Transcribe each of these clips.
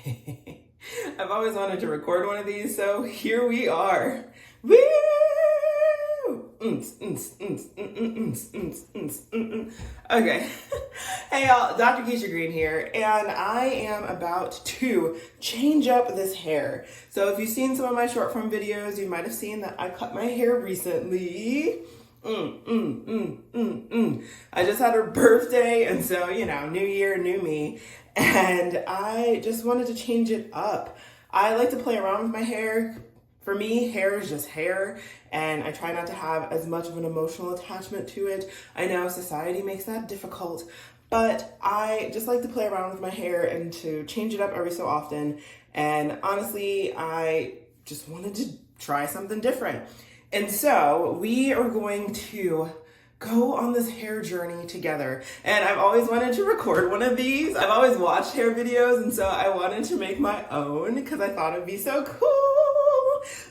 I've always wanted to record one of these, so here we are. Woo! Okay. Hey y'all, Dr. Keisha Green here, and I am about to change up this hair. So if you've seen some of my short form videos, you might have seen that I cut my hair recently. I just had her birthday, and so, you know, new year, new me. And I just wanted to change it up. I like to play around with my hair. For me, hair is just hair, and I try not to have as much of an emotional attachment to it. I know society makes that difficult, but I just like to play around with my hair and to change it up every so often. And honestly, I just wanted to try something different. And so we are going to go on this hair journey together. And I've always wanted to record one of these. I've always watched hair videos, and so I wanted to make my own because I thought it'd be so cool.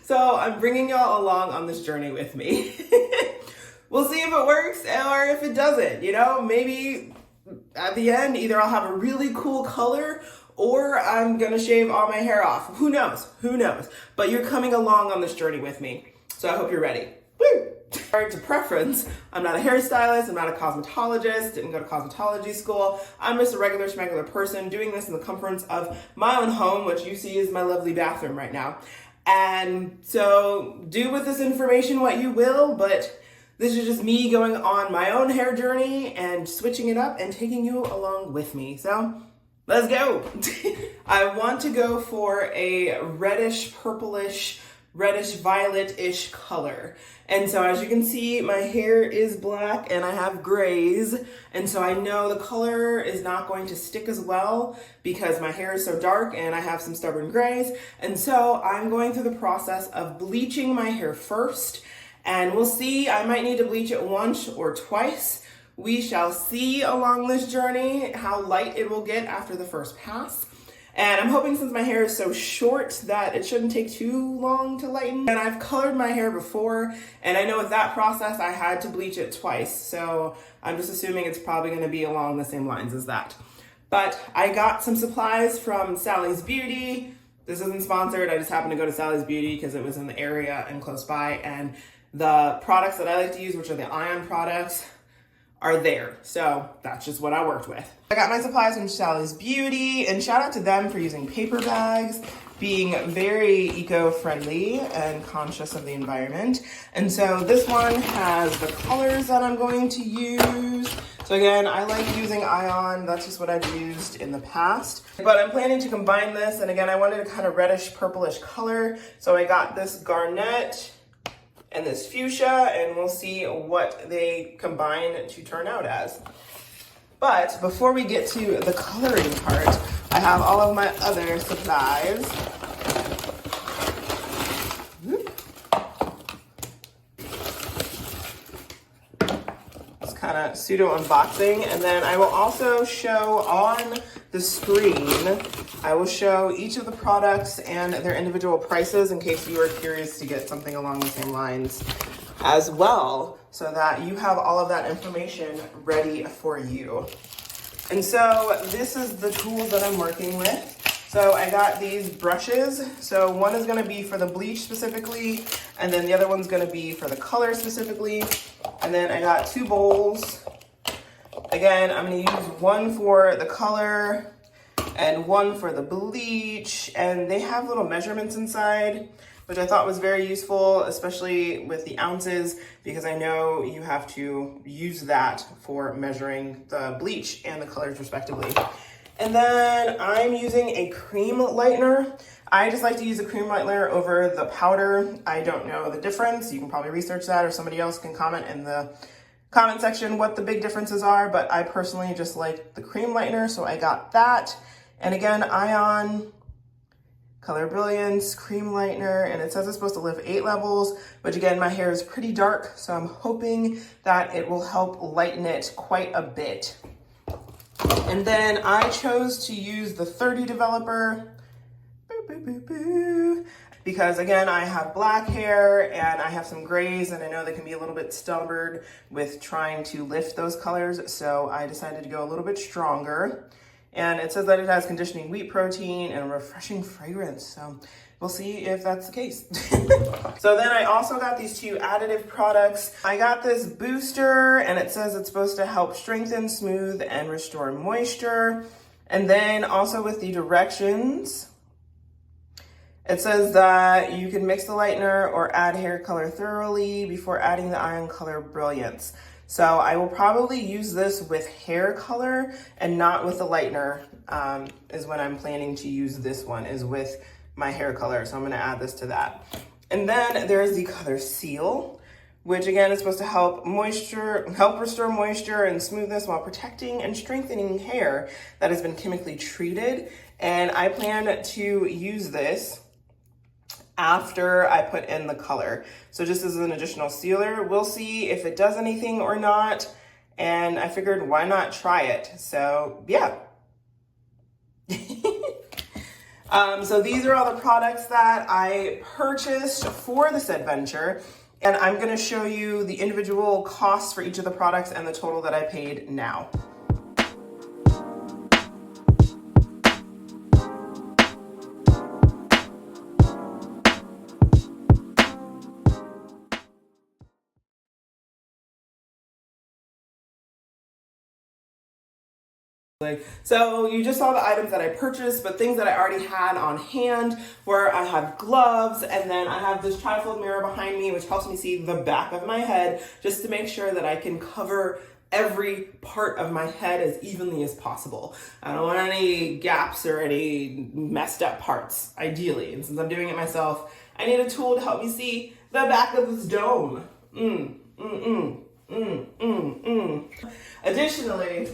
So I'm bringing y'all along on this journey with me. We'll see if it works or if it doesn't. You know, maybe at the end, either I'll have a really cool color or I'm gonna shave all my hair off. Who knows? Who knows? But you're coming along on this journey with me. So I hope you're ready. Woo! Regard to preference, I'm not a hairstylist, I'm not a cosmetologist, didn't go to cosmetology school. I'm just a regular schmegular person doing this in the comforts of my own home, which you see is my lovely bathroom right now. And so do with this information what you will, but this is just me going on my own hair journey and switching it up and taking you along with me. So let's go. I want to go for a reddish, purplish, reddish violet-ish color. And so as you can see, my hair is black and I have grays. And so I know the color is not going to stick as well because my hair is so dark and I have some stubborn grays. And so I'm going through the process of bleaching my hair first. And we'll see, I might need to bleach it once or twice. We shall see along this journey how light it will get after the first pass. And I'm hoping, since my hair is so short, that it shouldn't take too long to lighten. And I've colored my hair before, and I know with that process I had to bleach it twice. So I'm just assuming it's probably gonna be along the same lines as that. But I got some supplies from Sally's Beauty. This isn't sponsored, I just happened to go to Sally's Beauty because it was in the area and close by. And the products that I like to use, which are the ion products, are there. So that's just what I worked with. I got my supplies from Sally's Beauty, and shout out to them for using paper bags, being very eco-friendly and conscious of the environment. And so this one has the colors that I'm going to use. So again, I like using ion. That's just what I've used in the past. But I'm planning to combine this, and again, I wanted a kind of reddish purplish color. So I got this Garnett and this Fuchsia, and we'll see what they combine to turn out as. But before we get to the coloring part, I have all of my other supplies. It's kind of pseudo unboxing, and then I will also show on the screen, I will show each of the products and their individual prices in case you are curious to get something along the same lines as well, so that you have all of that information ready for you. And so this is the tools that I'm working with. So I got these brushes. So one is gonna be for the bleach specifically, and then the other one's gonna be for the color specifically. And then I got two bowls. Again, I'm gonna use one for the color and one for the bleach, and they have little measurements inside, which I thought was very useful, especially with the ounces, because I know you have to use that for measuring the bleach and the colors respectively. And then I'm using a cream lightener. I just like to use a cream lightener over the powder. I don't know the difference. You can probably research that, or somebody else can comment in the comment section what the big differences are, but I personally just like the cream lightener, so I got that. And again, ion, color Brillance, cream lightener, and it says it's supposed to lift 8 levels, which again, my hair is pretty dark, so I'm hoping that it will help lighten it quite a bit. And then I chose to use the 30 developer, because again, I have black hair and I have some grays, and I know they can be a little bit stubborn with trying to lift those colors, so I decided to go a little bit stronger. And it says that it has conditioning wheat protein and a refreshing fragrance. So we'll see if that's the case. So then I also got these two additive products. I got this booster and it says it's supposed to help strengthen, smooth, and restore moisture. And then also with the directions, it says that you can mix the lightener or add hair color thoroughly before adding the iron color Brilliance. So I will probably use this with hair color and not with the lightener, is when I'm planning to use this one, is with my hair color. So I'm gonna add this to that. And then there's the color Seal, which again is supposed to help restore moisture and smoothness while protecting and strengthening hair that has been chemically treated. And I plan to use this after I put in the color. So just as an additional sealer, we'll see if it does anything or not. And I figured, why not try it? So yeah. So these are all the products that I purchased for this adventure. And I'm gonna show you the individual costs for each of the products and the total that I paid now. So you just saw the items that I purchased, but things that I already had on hand, where I have gloves, and then I have this trifold mirror behind me, which helps me see the back of my head, just to make sure that I can cover every part of my head as evenly as possible. I don't want any gaps or any messed up parts, ideally. And since I'm doing it myself, I need a tool to help me see the back of this dome. Additionally,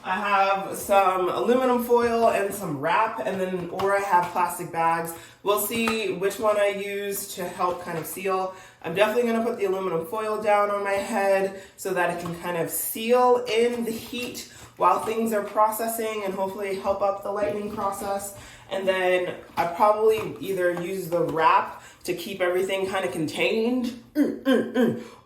I have some aluminum foil and some wrap, or I have plastic bags. We'll see which one I use to help kind of seal. I'm definitely gonna put the aluminum foil down on my head so that it can kind of seal in the heat while things are processing and hopefully help up the lightening process. And then I probably either use the wrap to keep everything kind of contained,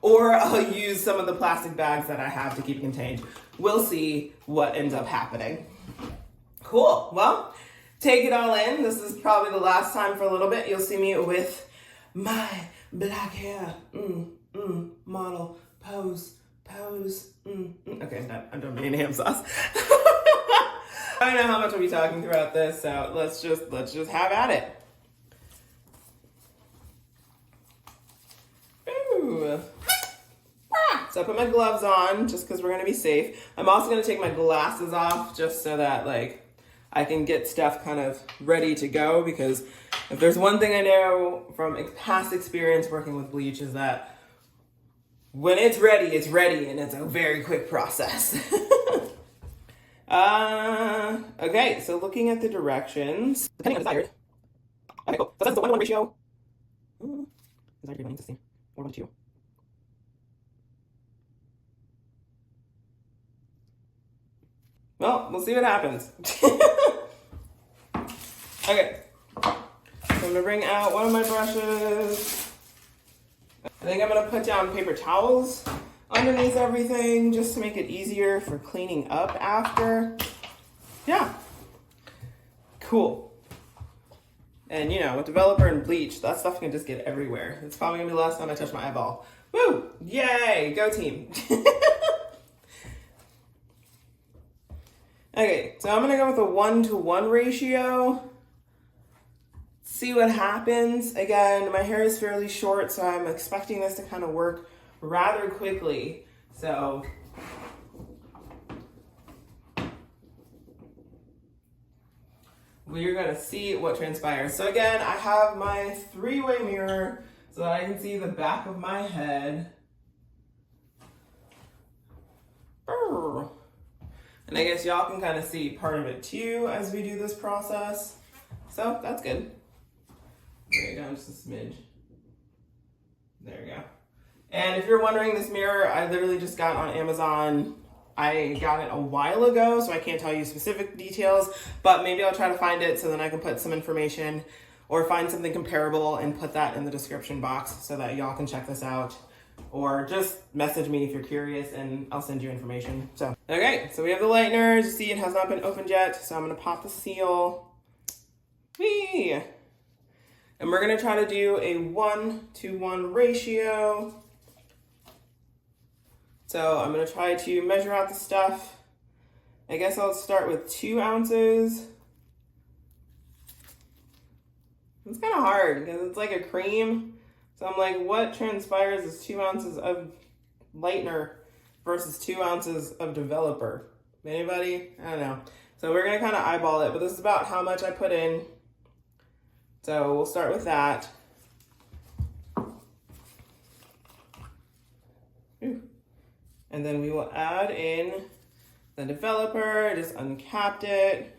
or I'll use some of the plastic bags that I have to keep contained. We'll see what ends up happening. Cool, well, take it all in. This is probably the last time for a little bit. You'll see me with my black hair. Model, pose. Okay, I'm done being ham sauce. I don't know how much I'll be talking throughout this, so let's just have at it. Ooh. So I put my gloves on just because we're gonna be safe. I'm also gonna take my glasses off just so that like I can get stuff kind of ready to go, because if there's one thing I know from past experience working with bleach is that when it's ready, and it's a very quick process. Okay, so looking at the directions, depending on desired. Okay, cool. So that's the 1-to-1 ratio. Desired grade 1 or 1-to-2. Well, we'll see what happens. Okay, so I'm gonna bring out one of my brushes. I think I'm gonna put down paper towels underneath everything just to make it easier for cleaning up after. Yeah, cool. And you know, with developer and bleach, that stuff can just get everywhere. It's probably gonna be the last time I touch my eyeball. Woo! Yay! Go team! Okay, so I'm gonna go with a 1-to-1 ratio. See what happens. Again, my hair is fairly short, so I'm expecting this to kind of work rather quickly. So we're gonna see what transpires. So again, I have my 3-way mirror so that I can see the back of my head. And I guess y'all can kind of see part of it too as we do this process. So that's good. Bring it down just a smidge. There we go. And if you're wondering, this mirror I literally just got on Amazon. I got it a while ago, so I can't tell you specific details, but maybe I'll try to find it so then I can put some information or find something comparable and put that in the description box so that y'all can check this out. Or just message me if you're curious and I'll send you information. So Okay, so we have the lightener. As you see, it has not been opened yet, so I'm gonna pop the seal. Whee! And we're gonna try to do a 1-to-1 ratio. So I'm gonna try to measure out the stuff. I guess I'll start with 2 ounces. It's kind of hard because it's like a cream. So I'm like, what transpires is 2 ounces of lightener versus 2 ounces of developer? Anybody? I don't know. So we're gonna kind of eyeball it, but this is about how much I put in. So we'll start with that. Ooh. And then we will add in the developer. I just uncapped it.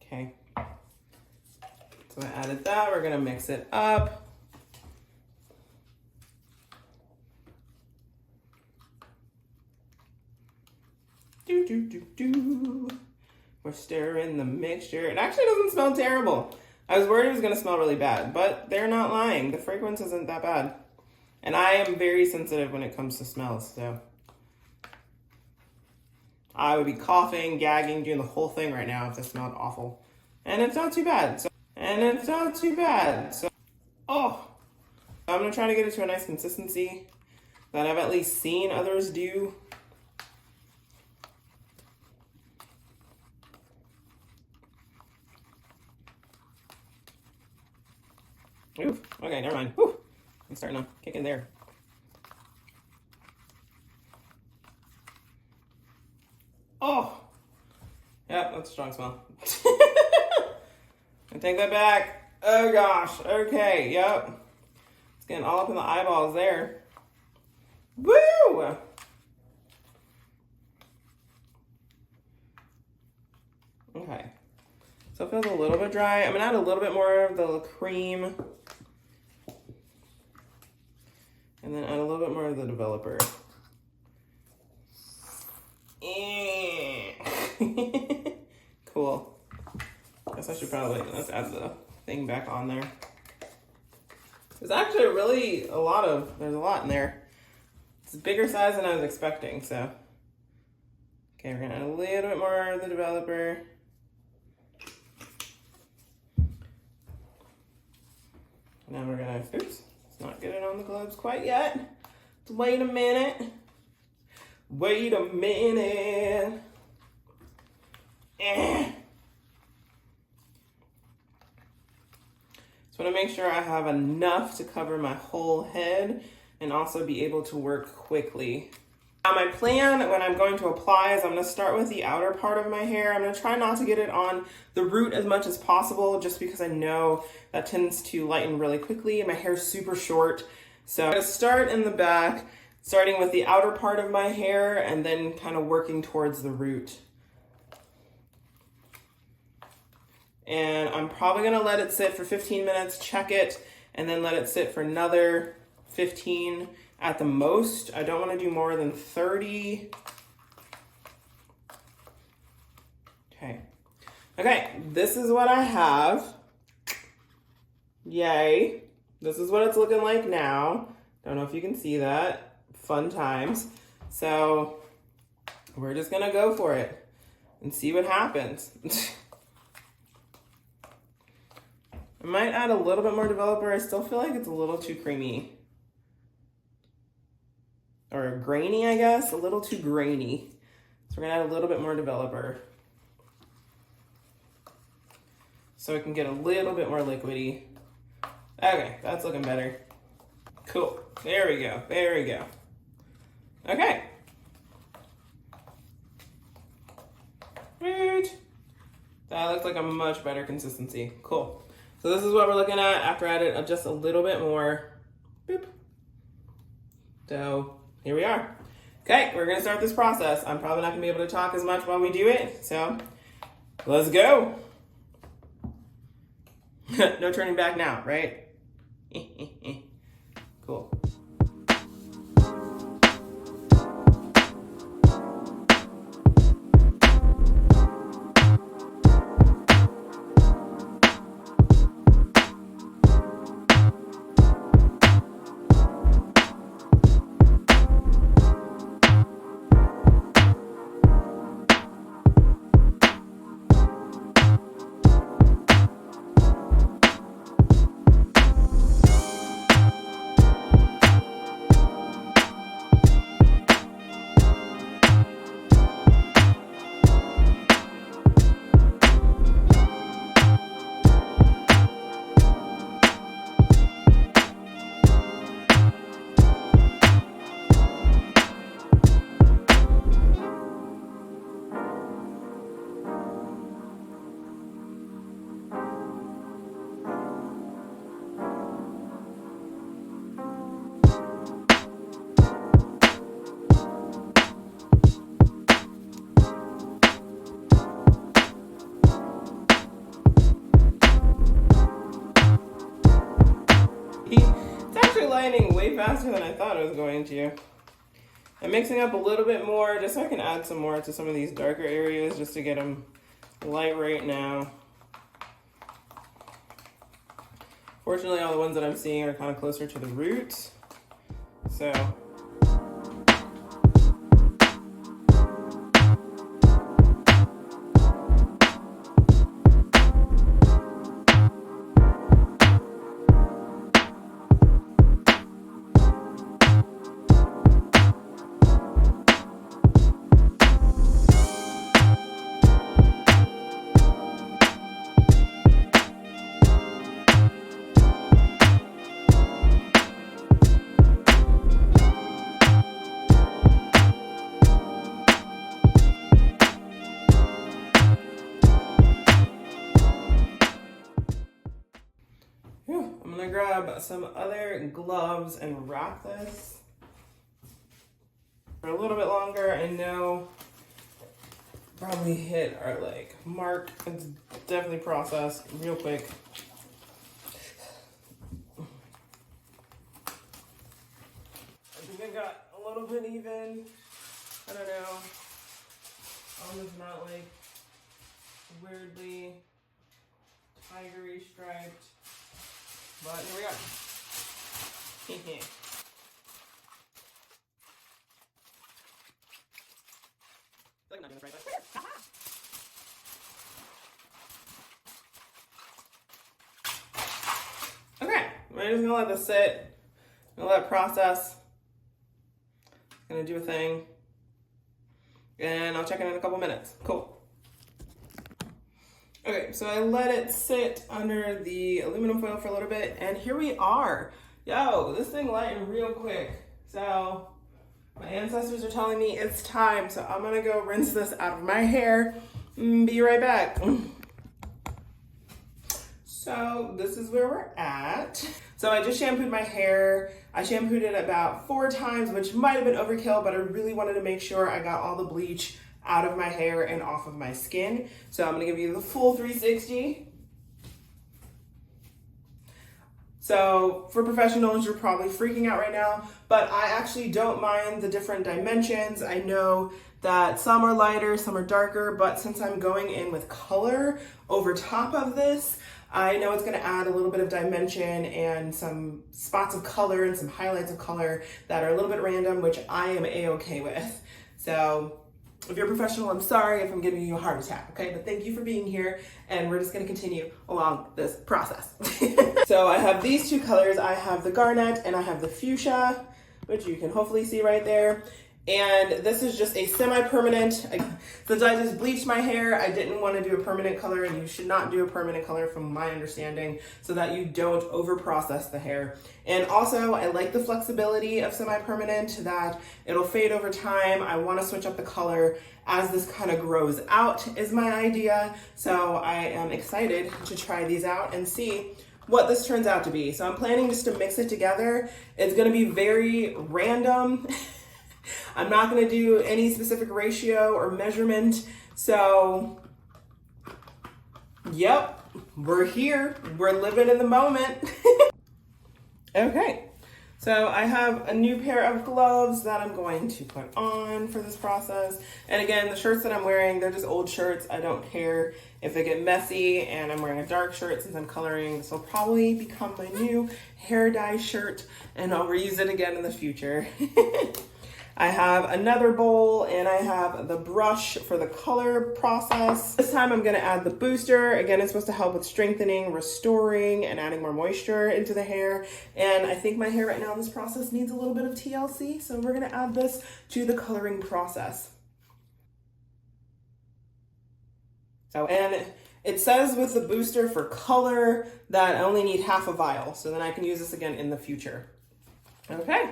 Okay. So I added that. We're gonna mix it up. We're stirring the mixture. It actually doesn't smell terrible. I was worried it was gonna smell really bad, but they're not lying. The fragrance isn't that bad. And I am very sensitive when it comes to smells, so. I would be coughing, gagging, doing the whole thing right now if this smelled awful. And it's not too bad. Oh, I'm gonna try to get it to a nice consistency that I've at least seen others do. Oof, okay, never mind. Whew. I'm starting to kick in there. Oh, yep, that's a strong smell. I take that back. Oh gosh, okay, yep. It's getting all up in the eyeballs there. Woo! Okay, so it feels a little bit dry. I'm gonna add a little bit more of the cream. And then add a little bit more of the developer. Cool. Guess I should probably, let's add the thing back on there. There's actually there's a lot in there. It's a bigger size than I was expecting, so. Okay, we're gonna add a little bit more of the developer. Now we're gonna, oops, let's not get it on the gloves quite yet. Wait a minute. Wait a minute. Just want to make sure I have enough to cover my whole head and also be able to work quickly. Now my plan when I'm going to apply is I'm going to start with the outer part of my hair. I'm going to try not to get it on the root as much as possible just because I know that tends to lighten really quickly. My hair is super short. So I'm going to start in the back, starting with the outer part of my hair and then kind of working towards the root. And I'm probably gonna let it sit for 15 minutes, check it, and then let it sit for another 15 at the most. I don't wanna do more than 30. Okay, this is what I have. Yay. This is what it's looking like now. Don't know if you can see that. Fun times. So we're just gonna go for it and see what happens. I might add a little bit more developer. I still feel like it's a little too creamy. Or grainy, I guess. A little too grainy. So we're gonna add a little bit more developer. So it can get a little bit more liquidy. Okay, that's looking better. Cool, there we go, there we go. Okay. That looks like a much better consistency. Cool. So this is what we're looking at after I added just a little bit more. Boop. So here we are. Okay, we're gonna start this process. I'm probably not gonna be able to talk as much while we do it, so let's go. No turning back now, right? Cool. blending way faster than I thought it was going to. I'm mixing up a little bit more just so I can add some more to some of these darker areas just to get them light right now. Fortunately, all the ones that I'm seeing are kind of closer to the root. So. I'm gonna grab some other gloves and wrap this for a little bit longer. I know probably hit our like mark. It's definitely processed real quick. I think I got a little bit even. I don't know. Almost not like weirdly tigery striped. But here we go. Okay, we're just gonna let this sit. I'm gonna let it process. It's gonna do a thing. And I'll check in a couple minutes. Cool. Okay, so I let it sit under the aluminum foil for a little bit, and here we are. Yo, this thing lightened real quick. So my ancestors are telling me it's time, so I'm gonna go rinse this out of my hair. Be right back. So this is where we're at. So I just shampooed my hair. I shampooed it about 4 times, which might have been overkill, but I really wanted to make sure I got all the bleach out of my hair and off of my skin. So I'm gonna give you the full 360. So for professionals, you're probably freaking out right now, but I actually don't mind the different dimensions. I know that some are lighter, some are darker, but since I'm going in with color over top of this, I know it's gonna add a little bit of dimension and some spots of color and some highlights of color that are a little bit random, which I am a-okay with. So if you're a professional, I'm sorry if I'm giving you a heart attack, okay? But thank you for being here, and we're just gonna continue along this process. So I have these 2 colors. I have the Garnett and I have the Fuchsia, which you can hopefully see right there. And this is just a semi-permanent. Since I just bleached my hair, I didn't want to do a permanent color, and you should not do a permanent color from my understanding, so that you don't over-process the hair. And also, I like the flexibility of semi-permanent, that it'll fade over time. I want to switch up the color as this kind of grows out is my idea. So I am excited to try these out and see what this turns out to be. So I'm planning just to mix it together. It's going to be very random. I'm not going to do any specific ratio or measurement. So, yep, we're here. We're living in the moment. Okay, so I have a new pair of gloves that I'm going to put on for this process. And again, the shirts that I'm wearing, they're just old shirts. I don't care if they get messy, and I'm wearing a dark shirt since I'm coloring. This will probably become my new hair dye shirt, and I'll reuse it again in the future. I have another bowl, and I have the brush for the color process. This time I'm gonna add the booster. Again, it's supposed to help with strengthening, restoring, and adding more moisture into the hair. And I think my hair right now in this process needs a little bit of TLC, so we're gonna add this to the coloring process. So, and it says with the booster for color that I only need half a vial, so then I can use this again in the future. Okay.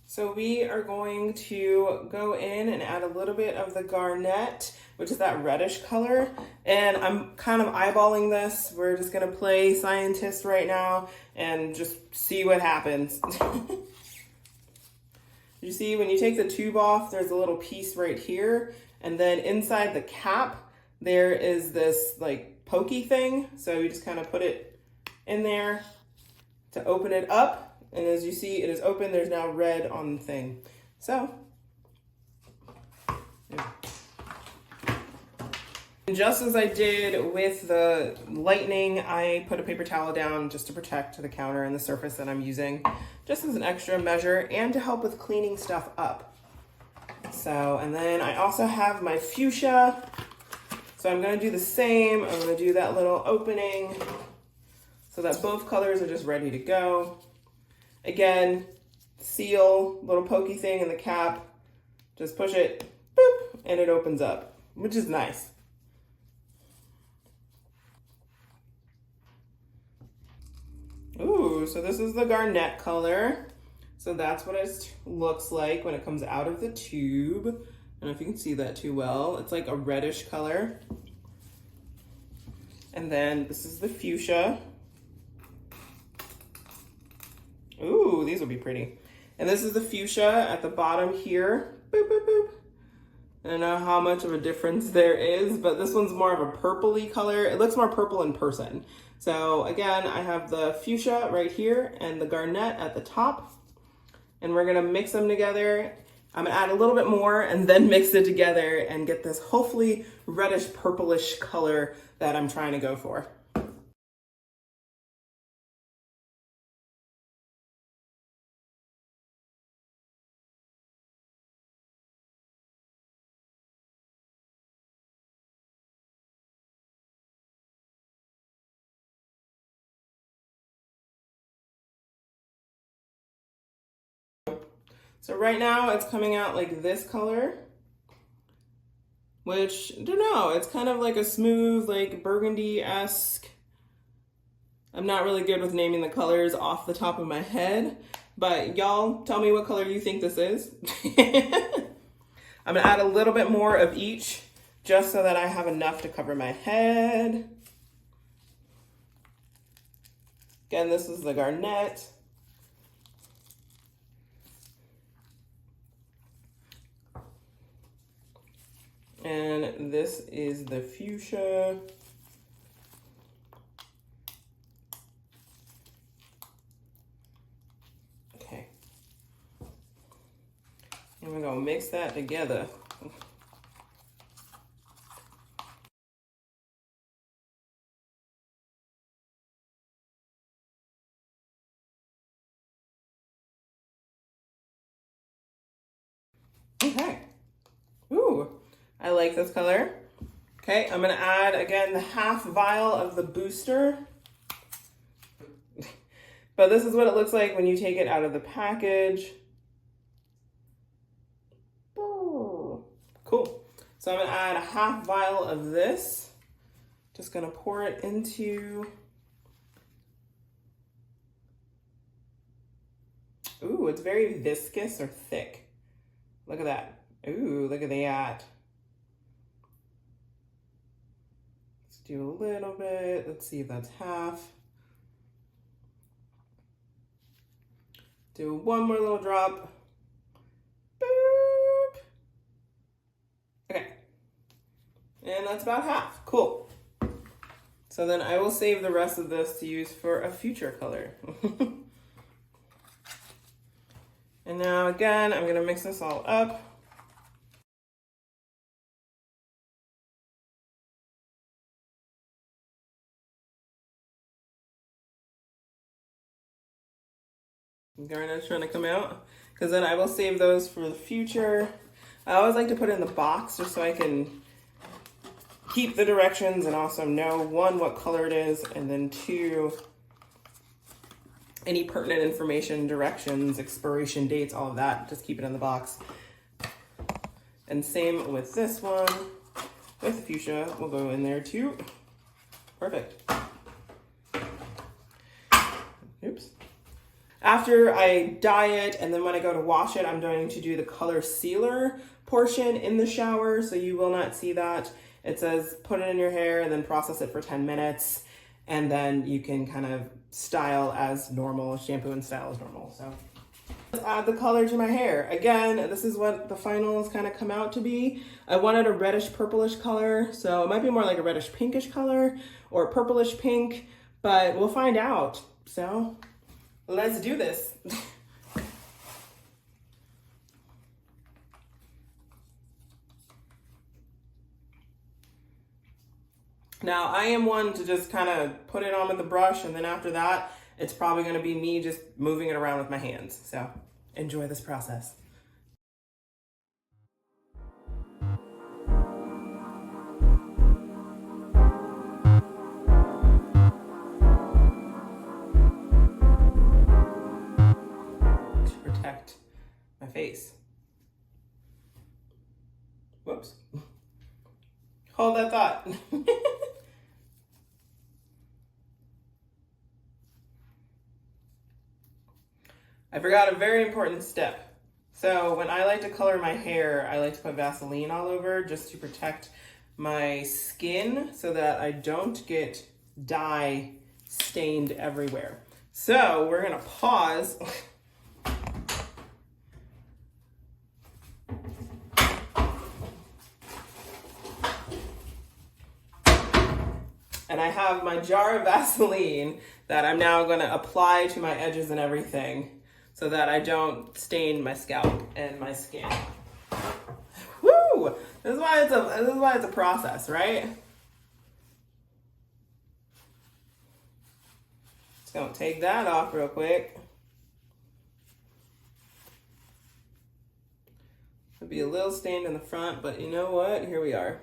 So we are going to go in and add a little bit of the Garnett, which is that reddish color. And I'm kind of eyeballing this. We're just gonna play scientist right now and just see what happens. You see, when you take the tube off, there's a little piece right here. And then inside the cap, there is this like pokey thing. So you just kind of put it in there to open it up. And as you see, it is open. There's now red on the thing. So, yeah. And just as I did with the lightening, I put a paper towel down just to protect the counter and the surface that I'm using, just as an extra measure and to help with cleaning stuff up. So, and then I also have my fuchsia. So I'm gonna do the same. I'm gonna do that little opening so that both colors are just ready to go. Again, seal, little pokey thing in the cap. Just push it, boop, and it opens up, which is nice. Ooh, so this is the Garnett color. So that's what it looks like when it comes out of the tube. I don't know if you can see that too well. It's like a reddish color. And then this is the fuchsia. Ooh, these will be pretty. And this is the fuchsia at the bottom here. Boop, boop, boop. I don't know how much of a difference there is, but this one's more of a purpley color. It looks more purple in person. So again, I have the fuchsia right here and the Garnett at the top. And we're gonna mix them together. I'm gonna add a little bit more and then mix it together and get this hopefully reddish purplish color that I'm trying to go for. So right now it's coming out like this color, which, I don't know, it's kind of like a smooth, like burgundy-esque. I'm not really good with naming the colors off the top of my head, but y'all tell me what color you think this is. I'm gonna add a little bit more of each just so that I have enough to cover my head. Again, this is the Garnett. And this is the fuchsia. Okay. And we're gonna mix that together. Okay. Ooh. I like this color. Okay, I'm gonna add, again, the half vial of the booster. But this is what it looks like when you take it out of the package. Oh, cool. So I'm gonna add a half vial of this. Just gonna pour it into, ooh, it's very viscous or thick. Look at that. Ooh, look at that. Do a little bit. Let's see if that's half. Do one more little drop. Boop. Okay. And that's about half. Cool. So then I will save the rest of this to use for a future color. And now again, I'm gonna mix this all up. Garnett's trying to come out, because then I will save those for the future. I always like to put it in the box just so I can keep the directions and also know, one, what color it is, and then two, any pertinent information, directions, expiration dates, all of that. Just keep it in the box. And same with this one. With fuchsia, we'll go in there too. Perfect. Oops. After I dye it, and then when I go to wash it, I'm going to do the color sealer portion in the shower, so you will not see that. It says put it in your hair and then process it for 10 minutes, and then you can kind of style as normal, shampoo and style as normal. So let's add the color to my hair. Again, this is what the finals kind of come out to be. I wanted a reddish purplish color, so it might be more like a reddish pinkish color or purplish pink, but we'll find out. So let's do this. Now, I am one to just kind of put it on with the brush, and then after that, it's probably going to be me just moving it around with my hands. So enjoy this process. To protect my face. Whoops. Hold that thought. I forgot a very important step. So when I like to color my hair, I like to put Vaseline all over just to protect my skin so that I don't get dye stained everywhere. So we're gonna pause. And I have my jar of Vaseline that I'm now gonna apply to my edges and everything so that I don't stain my scalp and my skin. Woo! This is why it's a process, right? Just gonna take that off real quick. It'll be a little stained in the front, but you know what? Here we are.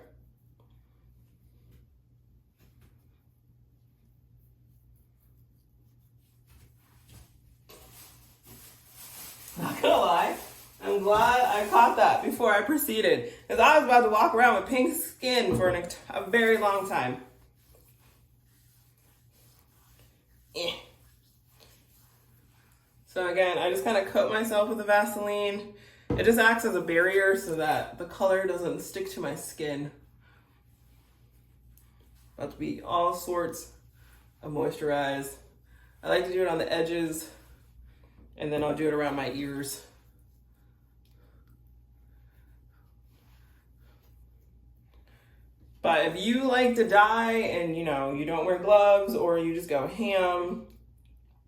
Not gonna lie, I'm glad I caught that before I proceeded, because I was about to walk around with pink skin for a very long time. So again, I just kind of coat myself with the Vaseline. It just acts as a barrier so that the color doesn't stick to my skin. About to be all sorts of moisturize. I like to do it on the edges, and then I'll do it around my ears. But if you like to dye and you don't wear gloves or you just go ham,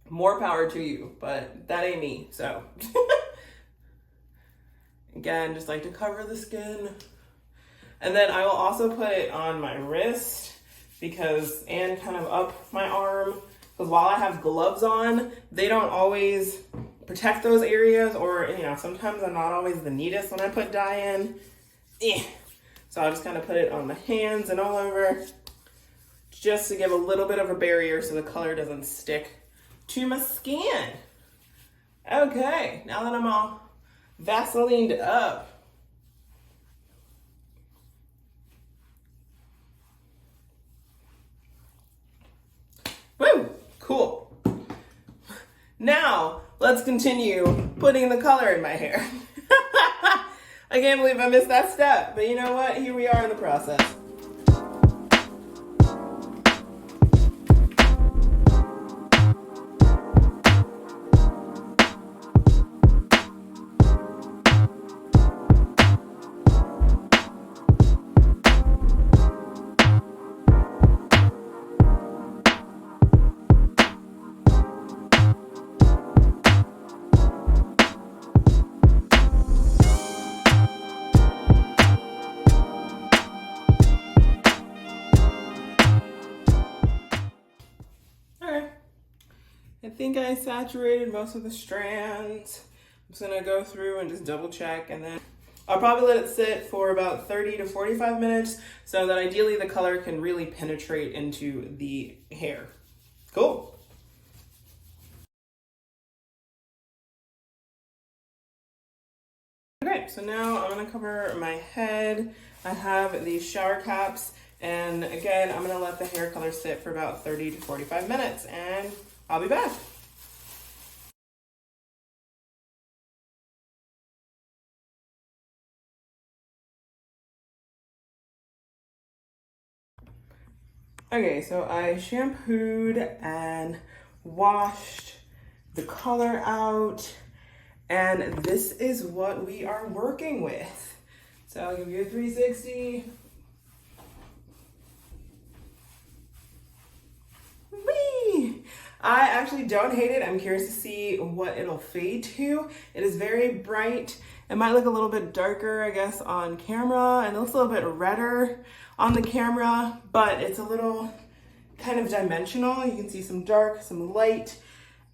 more power to you, but that ain't me, so. Again, just like to cover the skin. And then I will also put it on my wrist and kind of up my arm. Because while I have gloves on, they don't always protect those areas, or sometimes I'm not always the neatest when I put dye in. So I'll just kind of put it on my hands and all over, just to give a little bit of a barrier so the color doesn't stick to my skin. Okay, now that I'm all Vaselined up, woo, cool. Now, let's continue putting the color in my hair. I can't believe I missed that step, but you know what? Here we are in the process. I think I saturated most of the strands. I'm just gonna go through and just double check, and then I'll probably let it sit for about 30 to 45 minutes so that ideally the color can really penetrate into the hair. Cool. Okay, so now I'm gonna cover my head. I have these shower caps, and again, I'm gonna let the hair color sit for about 30 to 45 minutes, and I'll be back. Okay, so I shampooed and washed the color out, and this is what we are working with. So I'll give you a 360. Whee! I actually don't hate it. I'm curious to see what it'll fade to. It is very bright. It might look a little bit darker, I guess, on camera, and it looks a little bit redder on the camera, but it's a little kind of dimensional. You can see some dark, some light,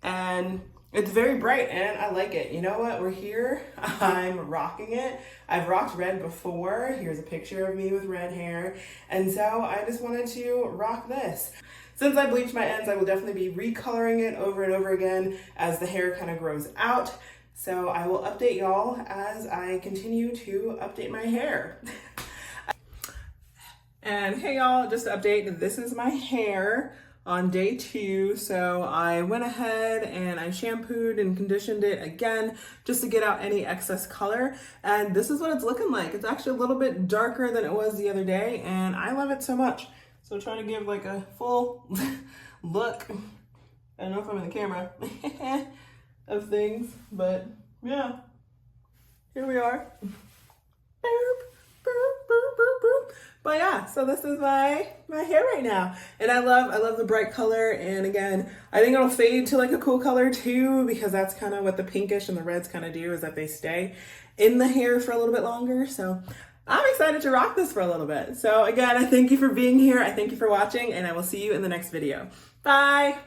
and it's very bright, and I like it. You know what? We're here. I'm rocking it. I've rocked red before. Here's a picture of me with red hair, and so I just wanted to rock this. Since I bleached my ends, I will definitely be recoloring it over and over again as the hair kind of grows out. So I will update y'all as I continue to update my hair. And hey y'all, just to update, this is my hair on day 2. So I went ahead and I shampooed and conditioned it again just to get out any excess color. And this is what it's looking like. It's actually a little bit darker than it was the other day, and I love it so much. So trying to give like a full look, I don't know if I'm in the camera, of things, but yeah, here we are. But yeah, so this is my hair right now, and I love the bright color. And again, I think it'll fade to like a cool color too, because that's kind of what the pinkish and the reds kind of do, is that they stay in the hair for a little bit longer. So I'm excited to rock this for a little bit. So again, I thank you for being here. I thank you for watching, and I will see you in the next video. Bye.